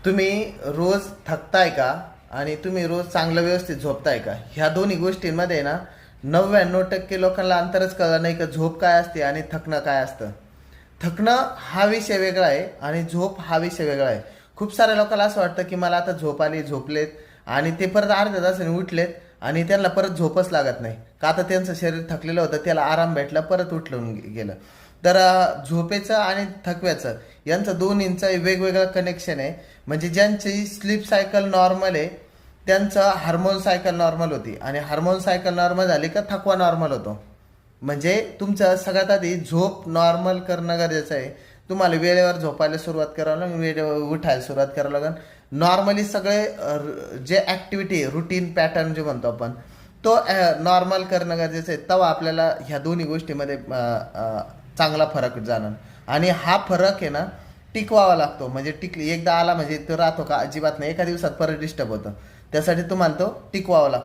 तुम्ही रोज थकताय का आणि तुम्ही रोज चांगलं व्यवस्थित झोपताय का? ह्या दोन्ही गोष्टींमध्ये ना 99% लोकांना अंतरच कळलं नाही का झोप काय असते आणि थकणं काय असतं. थकणं हा विषय वेगळा आहे आणि झोप हा विषय वेगळा आहे. खूप साऱ्या लोकांना असं वाटतं की मला आता झोप आली, झोपलेत आणि ते परत अर्ध्या तासाने उठलेत आणि त्यांना परत झोपच लागत नाही का, आता त्यांचं शरीर थकलेलं होतं, त्याला आराम भेटला, परत उठलून गेलं. तर झोपेचं आणि थकव्याचं यांचं दोन्हींचं वेगवेगळं कनेक्शन आहे. म्हणजे ज्यांची स्लीप सायकल नॉर्मल आहे त्यांचं हार्मोन सायकल नॉर्मल होती आणि हार्मोन सायकल नॉर्मल झाली का थकवा नॉर्मल होतो. म्हणजे तुमचं सगळ्यात आधी झोप नॉर्मल करणं गरजेचं आहे. तुम्हाला वेळेवर झोपायला सुरुवात करावं लागेल, वेळेवर उठायला सुरुवात करावं लागेल. नॉर्मली सगळे जे ॲक्टिव्हिटी रुटीन पॅटर्न जे म्हणतो आपण तो नॉर्मल करणं गरजेचं आहे. तेव्हा आपल्याला ह्या दोन्ही गोष्टीमध्ये चांगला फरक जाणं. आणि हा फरक आहे ना टिकवावा लागतो. म्हणजे एकदा आला म्हणजे तो राहतो का? अजिबात नाही. एका दिवसात परत डिस्टर्ब होतं. त्यासाठी तुम्हाला तो टिकवावा लागतो.